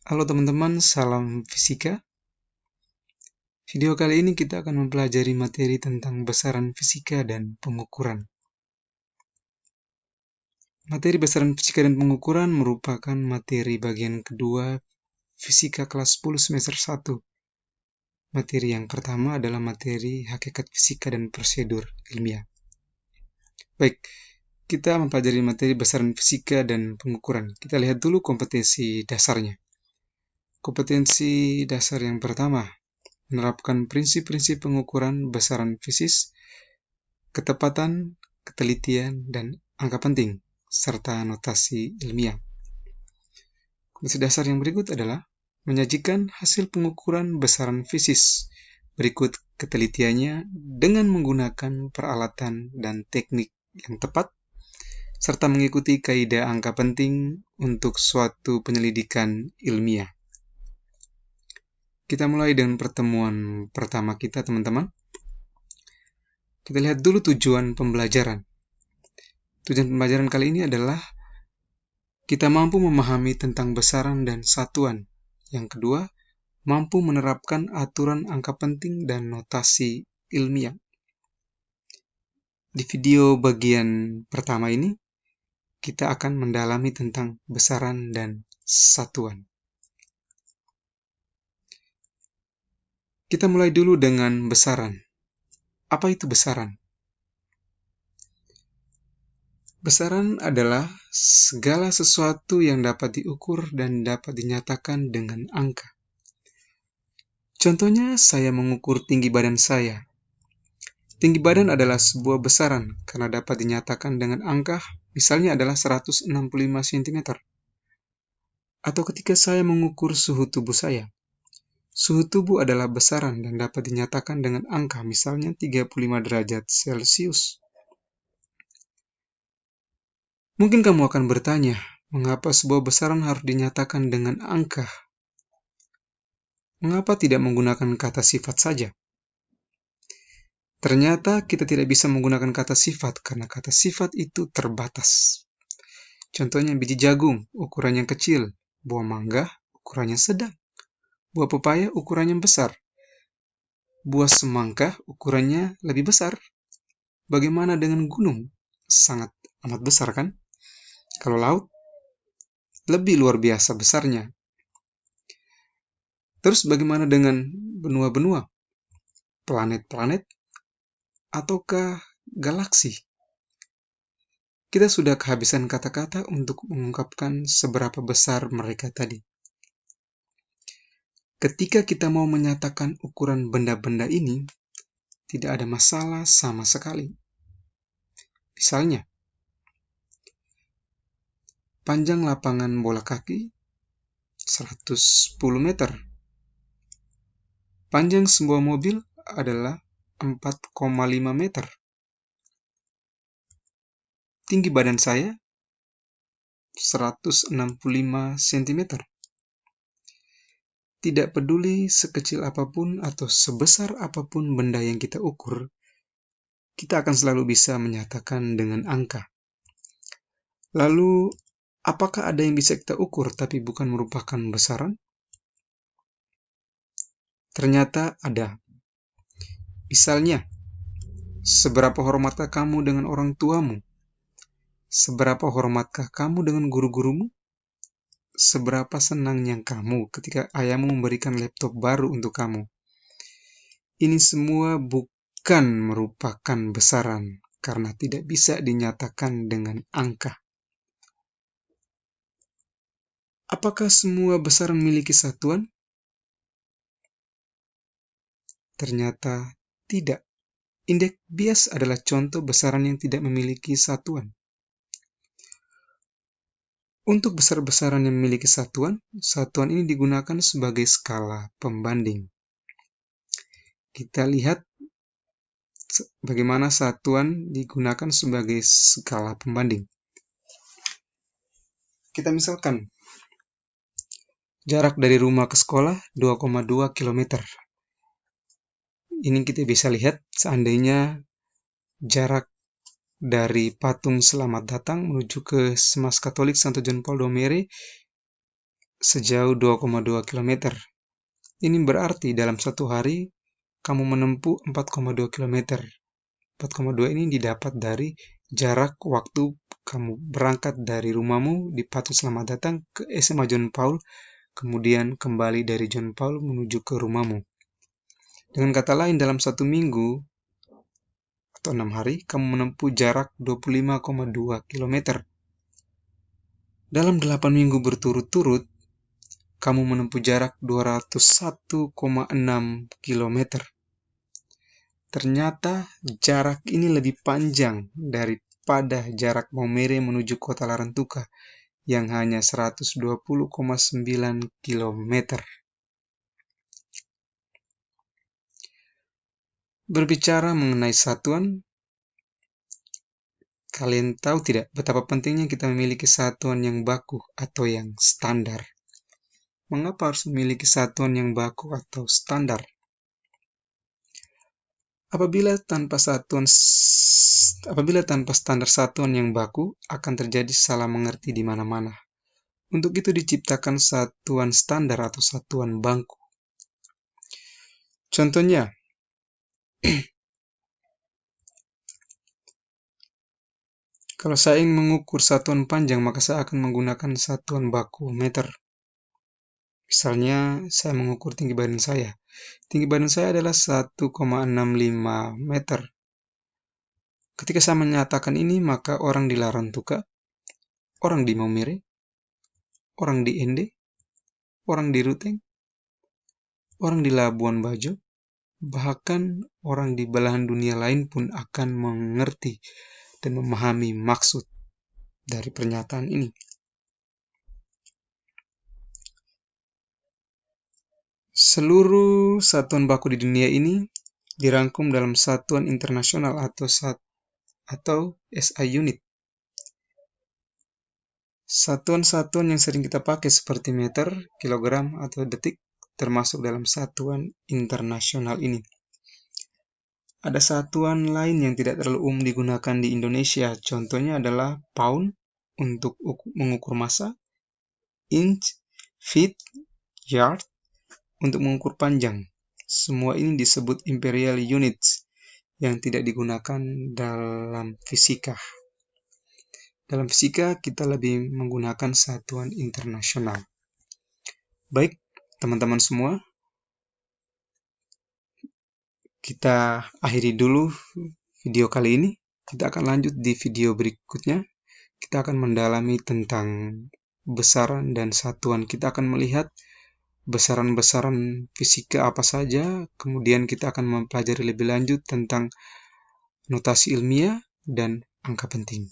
Halo teman-teman, salam fisika. Video kali ini kita akan mempelajari materi tentang besaran fisika dan pengukuran. Materi besaran fisika dan pengukuran merupakan materi bagian kedua fisika kelas 10 semester 1. Materi yang pertama adalah materi hakikat fisika dan prosedur ilmiah. Baik, kita mempelajari materi besaran fisika dan pengukuran. Kita lihat dulu kompetensi dasarnya. Kompetensi dasar yang pertama, menerapkan prinsip-prinsip pengukuran besaran fisis, ketepatan, ketelitian, dan angka penting, serta notasi ilmiah. Kompetensi dasar yang berikut adalah menyajikan hasil pengukuran besaran fisis berikut ketelitiannya dengan menggunakan peralatan dan teknik yang tepat, serta mengikuti kaidah angka penting untuk suatu penyelidikan ilmiah. Kita mulai dengan pertemuan pertama kita, teman-teman. Kita lihat dulu tujuan pembelajaran. Tujuan pembelajaran kali ini adalah kita mampu memahami tentang besaran dan satuan. Yang kedua, mampu menerapkan aturan angka penting dan notasi ilmiah. Di video bagian pertama ini, kita akan mendalami tentang besaran dan satuan. Kita mulai dulu dengan besaran. Apa itu besaran? Besaran adalah segala sesuatu yang dapat diukur dan dapat dinyatakan dengan angka. Contohnya, saya mengukur tinggi badan saya. Tinggi badan adalah sebuah besaran karena dapat dinyatakan dengan angka, misalnya adalah 165 cm. Atau ketika saya mengukur suhu tubuh saya. Suhu tubuh adalah besaran dan dapat dinyatakan dengan angka, misalnya 35 derajat Celcius. Mungkin kamu akan bertanya, mengapa sebuah besaran harus dinyatakan dengan angka? Mengapa tidak menggunakan kata sifat saja? Ternyata kita tidak bisa menggunakan kata sifat karena kata sifat itu terbatas. Contohnya biji jagung, ukurannya kecil, buah mangga, ukurannya sedang, buah pepaya, ukurannya besar, buah semangka, ukurannya lebih besar. Bagaimana dengan gunung? Sangat amat besar, kan? Kalau laut, lebih luar biasa besarnya. Terus bagaimana dengan benua-benua, planet-planet, ataukah galaksi? Kita sudah kehabisan kata-kata untuk mengungkapkan seberapa besar mereka tadi. Ketika kita mau menyatakan ukuran benda-benda ini, tidak ada masalah sama sekali. Misalnya, panjang lapangan bola kaki 110 meter. Panjang sebuah mobil adalah 4,5 meter. Tinggi badan saya 165 cm. Tidak peduli sekecil apapun atau sebesar apapun benda yang kita ukur, kita akan selalu bisa menyatakan dengan angka. Lalu, apakah ada yang bisa kita ukur tapi bukan merupakan besaran? Ternyata ada. Misalnya, seberapa hormatkah kamu dengan orang tuamu? Seberapa hormatkah kamu dengan guru-gurumu? Seberapa senangnya kamu ketika ayahmu memberikan laptop baru untuk kamu? Ini semua bukan merupakan besaran karena tidak bisa dinyatakan dengan angka. Apakah semua besaran memiliki satuan? Ternyata tidak. Indeks bias adalah contoh besaran yang tidak memiliki satuan. Untuk besar-besaran yang memiliki satuan, satuan ini digunakan sebagai skala pembanding. Kita lihat bagaimana satuan digunakan sebagai skala pembanding. Kita misalkan, jarak dari rumah ke sekolah 2,2 km. Ini kita bisa lihat seandainya jarak dari patung Selamat Datang menuju ke Semas Katolik Santo John Paul II Mere sejauh 2,2 km. Ini berarti dalam satu hari kamu menempuh 4,2 km. 4,2 ini didapat dari jarak waktu kamu berangkat dari rumahmu di Patu Selamat Datang ke SMA John Paul, kemudian kembali dari John Paul menuju ke rumahmu. Dengan kata lain, dalam satu minggu atau 6 hari, kamu menempuh jarak 25,2 km. Dalam 8 minggu berturut-turut, kamu menempuh jarak 201,6 km. Ternyata jarak ini lebih panjang daripada jarak Maumere menuju kota Larantuka yang hanya 120,9 km. Berbicara mengenai satuan, kalian tahu tidak betapa pentingnya kita memiliki satuan yang baku atau yang standar? Mengapa harus memiliki satuan yang baku atau standar? Apabila tanpa standar satuan yang baku, akan terjadi salah mengerti di mana-mana. Untuk itu diciptakan satuan standar atau satuan baku. Contohnya, kalau saya ingin mengukur satuan panjang, maka saya akan menggunakan satuan baku meter. Misalnya, saya mengukur tinggi badan saya. Tinggi badan saya adalah 1,65 meter. Ketika saya menyatakan ini, maka orang di Larantuka, orang di Maumere, orang di Ende, orang di Ruteng, orang di Labuan Bajo, bahkan orang di belahan dunia lain pun akan mengerti dan memahami maksud dari pernyataan ini. Seluruh satuan baku di dunia ini dirangkum dalam satuan internasional atau SI unit. Satuan-satuan yang sering kita pakai seperti meter, kilogram, atau detik termasuk dalam satuan internasional ini. Ada satuan lain yang tidak terlalu umum digunakan di Indonesia, contohnya adalah pound untuk mengukur massa, inch, feet, yard untuk mengukur panjang. Semua ini disebut imperial units yang tidak digunakan dalam fisika. Dalam fisika kita lebih menggunakan satuan internasional. Baik, teman-teman semua, kita akhiri dulu video kali ini. Kita akan lanjut di video berikutnya. Kita akan mendalami tentang besaran dan satuan. Kita akan melihat besaran-besaran fisika apa saja. Kemudian kita akan mempelajari lebih lanjut tentang notasi ilmiah dan angka penting.